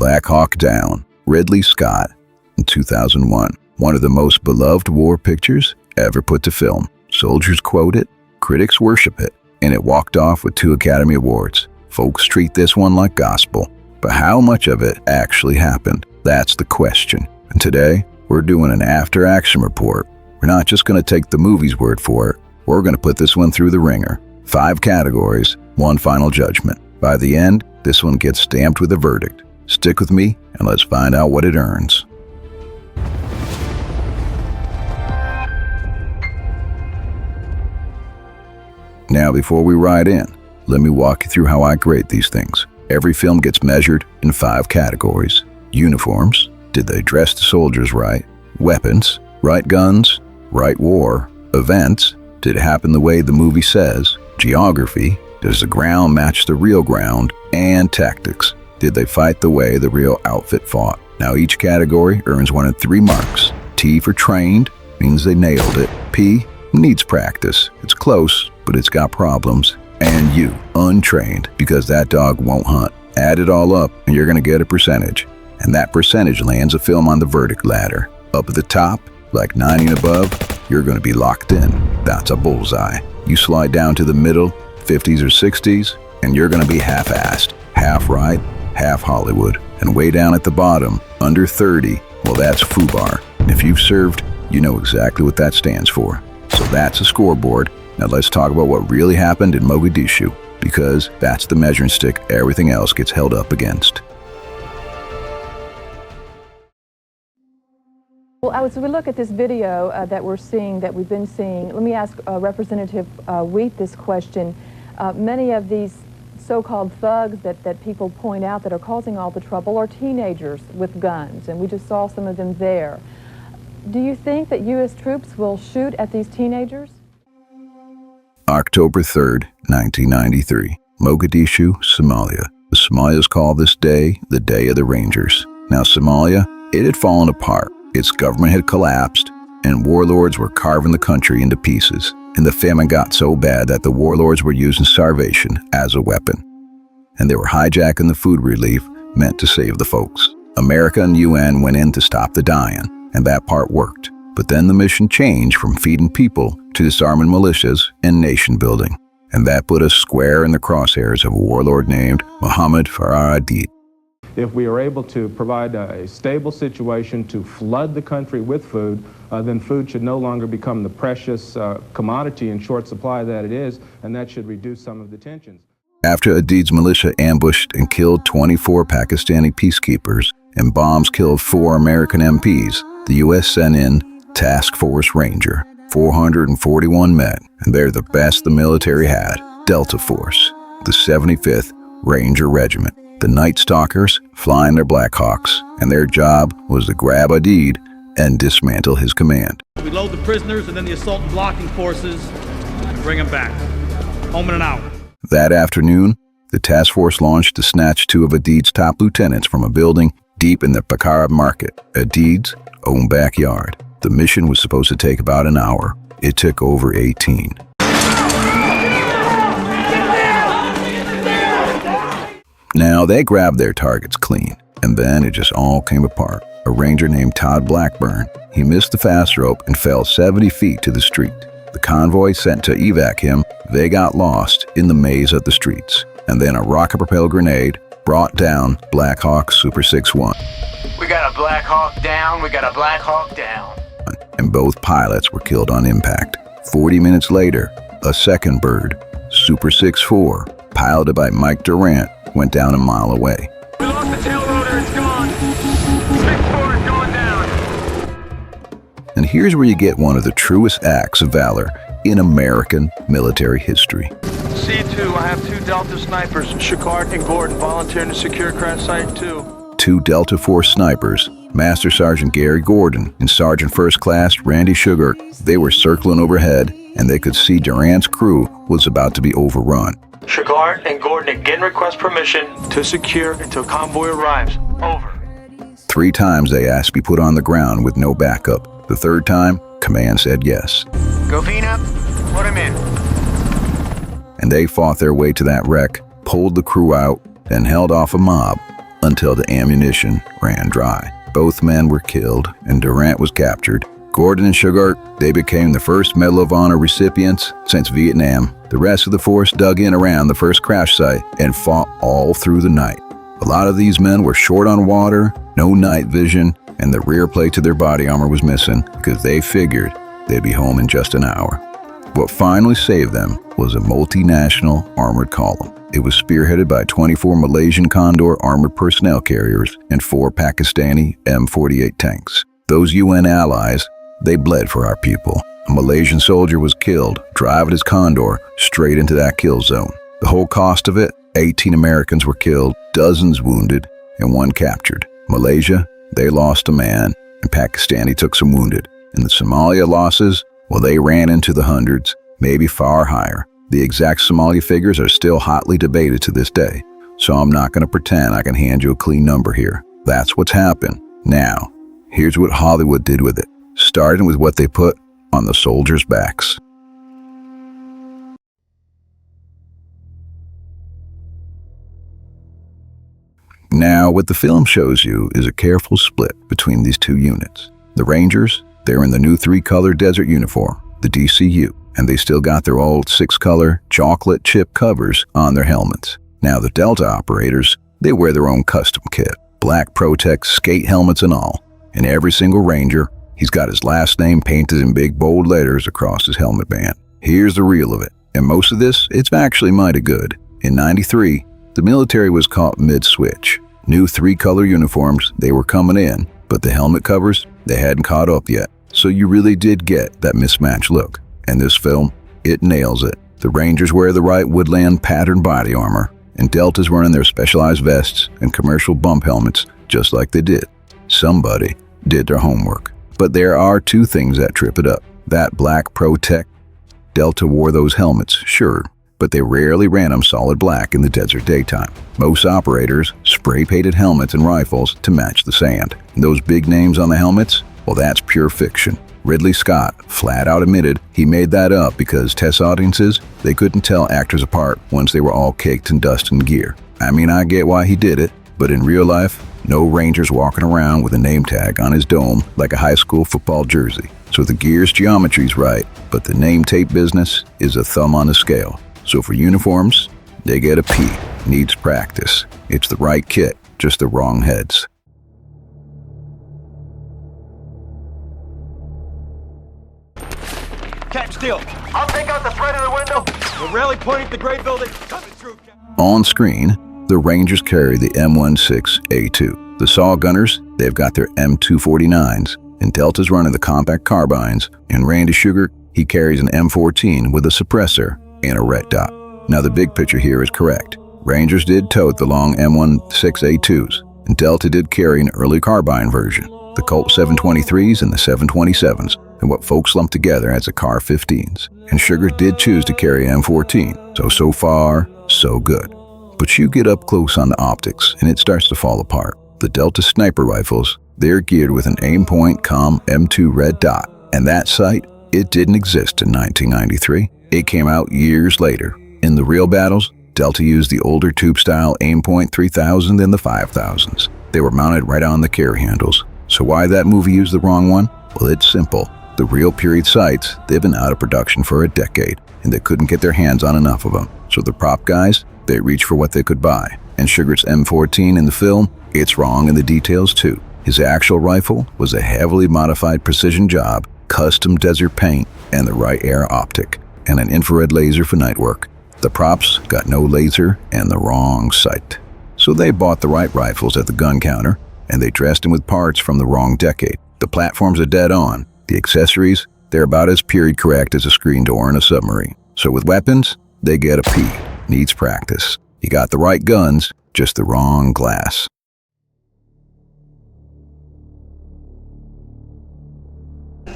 Black Hawk Down, Ridley Scott, in 2001. One of the most beloved war pictures ever put to film. Soldiers quote it, critics worship it, and it walked off with 2 Academy Awards. Folks treat this one like gospel, but how much of it actually happened? That's the question. And today, we're doing an after-action report. We're not just going to take the movie's word for it. We're going to put this one through the ringer. 5 categories, 1 final judgment. By the end, this one gets stamped with a verdict. Stick with me, and let's find out what it earns. Now, before we ride in, let me walk you through how I grade these things. Every film gets measured in 5 categories. Uniforms, did they dress the soldiers right? Weapons, right guns, right war. Events, did it happen the way the movie says? Geography, does the ground match the real ground? And tactics, did they fight the way the real outfit fought? Now each category earns 1 of 3 marks. T for trained, means they nailed it. P, needs practice. It's close, but it's got problems. And U, untrained, because that dog won't hunt. Add it all up, and you're going to get a percentage. And that percentage lands a film on the verdict ladder. Up at the top, like 90 and above, you're going to be locked in. That's a bullseye. You slide down to the middle, 50s or 60s, and you're going to be half-assed. Half right, half Hollywood. And way down at the bottom, under 30, well, that's FUBAR. And if you've served, you know exactly what that stands for. So that's a scoreboard. Now let's talk about what really happened in Mogadishu, because that's the measuring stick everything else gets held up against. Well, as we look at this video that we've been seeing, let me ask Representative Wheat this question. Many of these so-called thugs that people point out that are causing all the trouble are teenagers with guns, and we just saw some of them there. Do you think that U.S. troops will shoot at these teenagers? October 3rd, 1993, Mogadishu, Somalia. The Somalians call this day the Day of the Rangers. Now Somalia, it had fallen apart. Its government had collapsed, and warlords were carving the country into pieces. And the famine got so bad that the warlords were using starvation as a weapon. And they were hijacking the food relief meant to save the folks. America and UN went in to stop the dying, and that part worked. But then the mission changed from feeding people to disarming militias and nation building. And that put us square in the crosshairs of a warlord named Mohammed Farah Aidid. If we are able to provide a stable situation to flood the country with food, then food should no longer become the precious commodity in short supply that it is, and that should reduce some of the tensions. After Aidid's militia ambushed and killed 24 Pakistani peacekeepers and bombs killed 4 American MPs, the U.S. sent in Task Force Ranger, 441 men, and they're the best the military had, Delta Force, the 75th Ranger Regiment. The Night Stalkers flying their Black Hawks, and their job was to grab Aidid and dismantle his command. We load the prisoners and then the assault and blocking forces and bring them back. Home in an hour. That afternoon, the task force launched to snatch 2 of Aidid's top lieutenants from a building deep in the Pakara market, Aidid's own backyard. The mission was supposed to take about an hour. It took over 18. Now, they grabbed their targets clean, and then it just all came apart. A ranger named Todd Blackburn, he missed the fast rope and fell 70 feet to the street. The convoy sent to evac him, they got lost in the maze of the streets. And then a rocket-propelled grenade brought down Black Hawk Super 6-1. We got a Black Hawk down, we got a Black Hawk down. And both pilots were killed on impact. 40 minutes later, a second bird, Super 6-4, piloted by Mike Durant, went down a mile away. We lost the tail rotor, it's gone. 6-4 is going down. And here's where you get one of the truest acts of valor in American military history. C2, I have 2 Delta snipers, Shikart and Gordon, volunteering to secure crash site 2. 2 Delta Force snipers, Master Sergeant Gary Gordon and Sergeant First Class Randy Sugar, they were circling overhead, and they could see Durant's crew was about to be overrun. Shigart and Gordon again request permission to secure until convoy arrives. Over. 3 times they asked to be put on the ground with no backup. The 3rd time, command said yes. Go Vina, put him in. And they fought their way to that wreck, pulled the crew out, and held off a mob until the ammunition ran dry. Both men were killed and Durant was captured. Gordon and Sugar, they became the first Medal of Honor recipients since Vietnam. The rest of the force dug in around the first crash site and fought all through the night. A lot of these men were short on water, no night vision, and the rear plate of their body armor was missing because they figured they'd be home in just an hour. What finally saved them was a multinational armored column. It was spearheaded by 24 Malaysian Condor armored personnel carriers and 4 Pakistani M48 tanks. Those UN allies, they bled for our people. A Malaysian soldier was killed, driving his Condor straight into that kill zone. The whole cost of it, 18 Americans were killed, dozens wounded, and 1 captured. Malaysia, they lost a man, and Pakistani took some wounded. And the Somalia losses, well, they ran into the hundreds, maybe far higher. The exact Somalia figures are still hotly debated to this day, so I'm not going to pretend I can hand you a clean number here. That's what's happened. Now, here's what Hollywood did with it, starting with what they put on the soldiers' backs. Now, what the film shows you is a careful split between these 2 units. The Rangers, they're in the new 3-color desert uniform, the DCU, and they still got their old 6-color chocolate chip covers on their helmets. Now, the Delta operators, they wear their own custom kit, black Protect skate helmets and all. And every single Ranger, he's got his last name painted in big bold letters across his helmet band. Here's the reel of it, and most of this, it's actually mighty good. In '93, the military was caught mid-switch. New 3-color uniforms, they were coming in, but the helmet covers, they hadn't caught up yet. So you really did get that mismatched look. And this film, it nails it. The Rangers wear the right woodland pattern body armor, and Delta's running their specialized vests and commercial bump helmets just like they did. Somebody did their homework. But there are 2 things that trip it up. That black Protect, Delta wore those helmets, sure, but they rarely ran them solid black in the desert daytime. Most operators spray-painted helmets and rifles to match the sand. And those big names on the helmets, well, that's pure fiction. Ridley Scott flat out admitted he made that up because test audiences, they couldn't tell actors apart once they were all caked in dust and gear. I mean, I get why he did it, but in real life, no Ranger's walking around with a name tag on his dome like a high school football jersey. So the gear's geometry's right, but the name tape business is a thumb on the scale. So for uniforms, they get a P, needs practice. It's the right kit, just the wrong heads. Captain Steele, I'll take out the threat of the window. We're rarely pointing at the gray building. Coming through, Captain. On screen, the Rangers carry the M16A2. The Saw Gunners, they've got their M249s, and Delta's running the compact carbines, and Randy Sugar, he carries an M14 with a suppressor and a red dot. Now the big picture here is correct. Rangers did tote the long M16A2s, and Delta did carry an early carbine version, the Colt 723s and the 727s, and what folks lump together as the Car 15s. And Sugar did choose to carry M14, so far, so good. But you get up close on the optics, and it starts to fall apart. The Delta sniper rifles, they're geared with an Aimpoint Com M2 red dot, and that sight, it didn't exist in 1993. It came out years later. In the real battles, Delta used the older tube-style Aimpoint 3000 and the 5000s. They were mounted right on the carry handles. So why that movie used the wrong one? Well, it's simple. The real period sights, they've been out of production for a decade, and they couldn't get their hands on enough of them. So the prop guys, they reached for what they could buy. And Sugar's M14 in the film, it's wrong in the details too. His actual rifle was a heavily modified precision job, custom desert paint, and the right air optic, and an infrared laser for night work. The props got no laser and the wrong sight. So they bought the right rifles at the gun counter, and they dressed them with parts from the wrong decade. The platforms are dead on. The accessories, they're about as period correct as a screen door in a submarine. So with weapons, they get a P, needs practice. You got the right guns, just the wrong glass.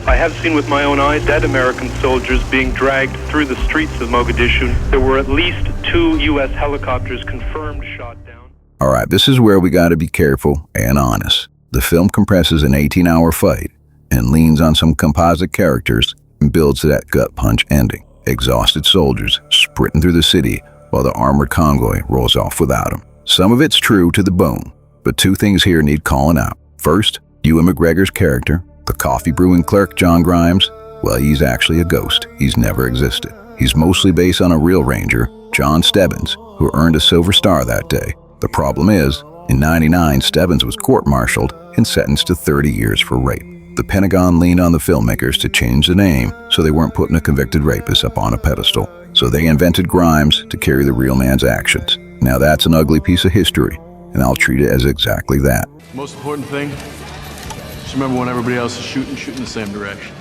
I have seen with my own eyes dead American soldiers being dragged through the streets of Mogadishu. There were at least 2 U.S. helicopters confirmed shot down. All right, this is where we got to be careful and honest. The film compresses an 18-hour fight and leans on some composite characters and builds to that gut punch ending. Exhausted soldiers sprinting through the city while the armored convoy rolls off without them. Some of it's true to the bone, But two things here need calling out. First, Ewan McGregor's character, the coffee brewing clerk John Grimes, well, he's actually a ghost. He's never existed. He's mostly based on a real ranger, John Stebbins, who earned a Silver Star that day. The problem is, in '99, Stebbins was court-martialed and sentenced to 30 years for rape. The Pentagon leaned on the filmmakers to change the name so they weren't putting a convicted rapist up on a pedestal. So they invented Grimes to carry the real man's actions. Now that's an ugly piece of history, and I'll treat it as exactly that. Most important thing, just remember when everybody else is shooting, shoot in the same direction.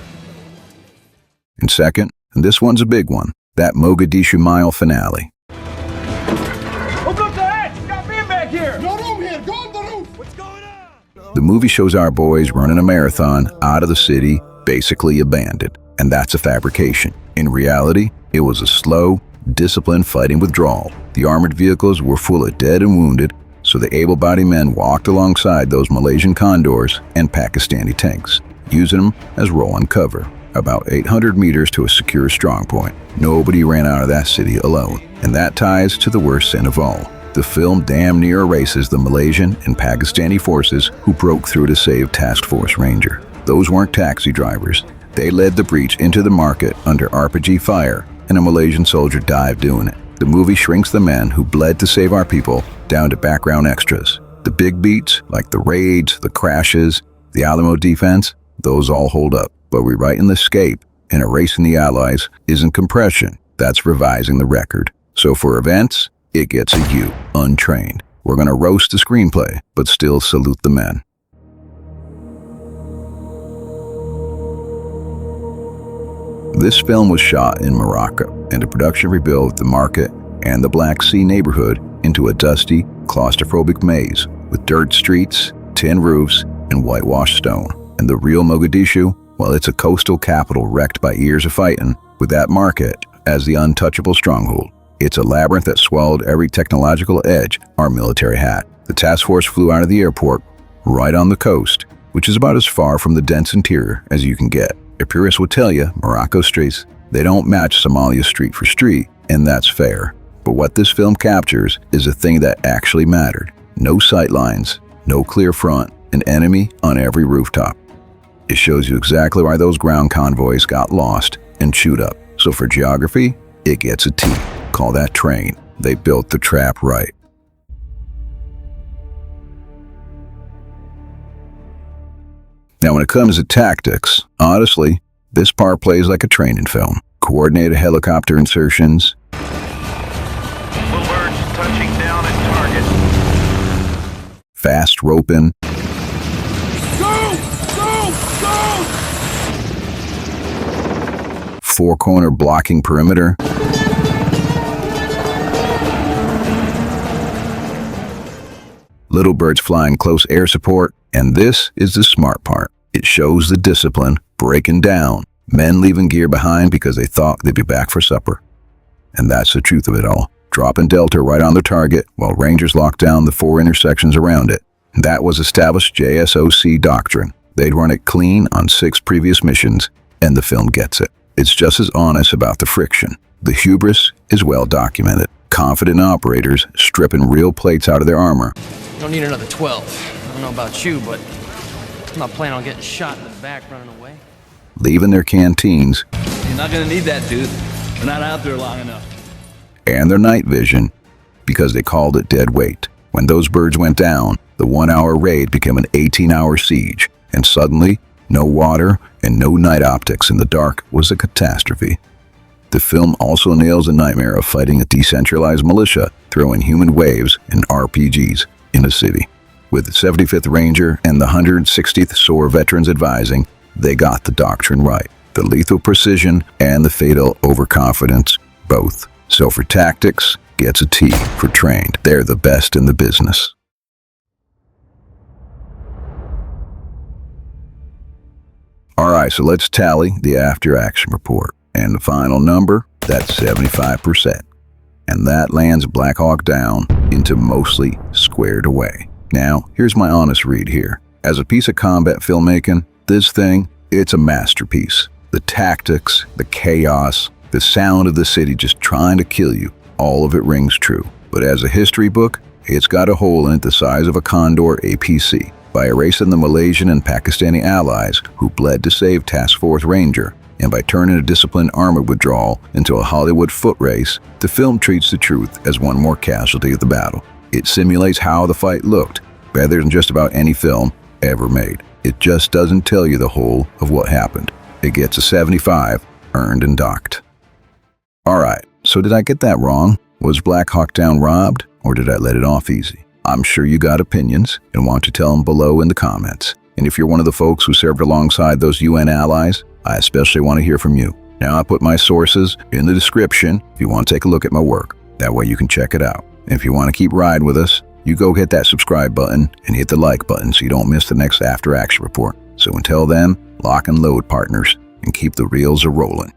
And second, and this one's a big one, that Mogadishu Mile finale. Open up the hatch! Got men back here! No room here! Go on the roof! What's going on? The movie shows our boys running a marathon out of the city, basically abandoned. And that's a fabrication. In reality, it was a slow, disciplined fighting withdrawal. The armored vehicles were full of dead and wounded, so the able-bodied men walked alongside those Malaysian condors and Pakistani tanks, using them as rolling cover. About 800 meters to a secure strongpoint. Nobody ran out of that city alone. And that ties to the worst sin of all. The film damn near erases the Malaysian and Pakistani forces who broke through to save Task Force Ranger. Those weren't taxi drivers. They led the breach into the market under RPG fire, and a Malaysian soldier died doing it. The movie shrinks the men who bled to save our people down to background extras. The big beats, like the raids, the crashes, the Alamo defense, those all hold up. But rewriting the escape and erasing the Allies isn't compression, that's revising the record. So for events, it gets a U, Untrained. We're gonna roast the screenplay, but still salute the men. This film was shot in Morocco, and the production rebuilt the market and the Black Sea neighborhood into a dusty, claustrophobic maze with dirt streets, tin roofs, and whitewashed stone. And the real Mogadishu, well, it's a coastal capital wrecked by years of fighting, with that market as the untouchable stronghold. It's a labyrinth that swallowed every technological edge our military had. The task force flew out of the airport right on the coast, which is about as far from the dense interior as you can get. A purist would tell you, Morocco streets, they don't match Somalia street for street, and that's fair. But what this film captures is a thing that actually mattered. No sight lines, no clear front, an enemy on every rooftop. It shows you exactly why those ground convoys got lost and chewed up. So for geography, it gets a T. Call that train. They built the trap right. Now when it comes to tactics, honestly, this part plays like a training film. Coordinated helicopter insertions, Alerts touching down at target. fast roping, four-corner blocking perimeter, little birds flying close air support, and this is the smart part. It shows the discipline breaking down, men leaving gear behind because they thought they'd be back for supper. And that's the truth of it all. Dropping Delta right on the target while Rangers locked down the 4 intersections around it. That was established JSOC doctrine. They'd run it clean on 6 previous missions, and the film gets it. It's just as honest about the friction. The hubris is well documented. Confident operators stripping real plates out of their armor. Don't need another 12. I don't know about you, but I'm not planning on getting shot in the back running away. Leaving their canteens. You're not gonna need that, dude. We're not out there long enough. And their night vision, because they called it dead weight. When those birds went down, the 1-hour raid became an 18-hour siege, and suddenly, no water and no night optics in the dark was a catastrophe. The film also nails the nightmare of fighting a decentralized militia, throwing human waves and RPGs in a city. With the 75th Ranger and the 160th SOAR veterans advising, they got the doctrine right. The lethal precision and the fatal overconfidence, both. So for tactics, gets a T. For trained, they're the best in the business. Alright, so let's tally the after-action report. And the final number, that's 75%. And that lands Black Hawk Down into mostly squared away. Now, here's my honest read here. As a piece of combat filmmaking, this thing, it's a masterpiece. The tactics, the chaos, the sound of the city just trying to kill you, all of it rings true. But as a history book, It's got a hole in it the size of a Condor APC. By erasing the Malaysian and Pakistani allies who bled to save Task Force Ranger, and by turning a disciplined armored withdrawal into a Hollywood foot race, the film treats the truth as one more casualty of the battle. It simulates how the fight looked, better than just about any film ever made. It just doesn't tell you the whole of what happened. It gets a 75, earned and docked. Alright, so did I get that wrong? Was Black Hawk Down robbed, or did I let it off easy? I'm sure you got opinions, and want to tell them below in the comments. And if you're one of the folks who served alongside those UN allies, I especially want to hear from you. Now I put my sources in the description if you want to take a look at my work. That way you can check it out. And if you want to keep riding with us, you go hit that subscribe button and hit the like button so you don't miss the next After Action report. So until then, lock and load, partners, and keep the reels a-rolling.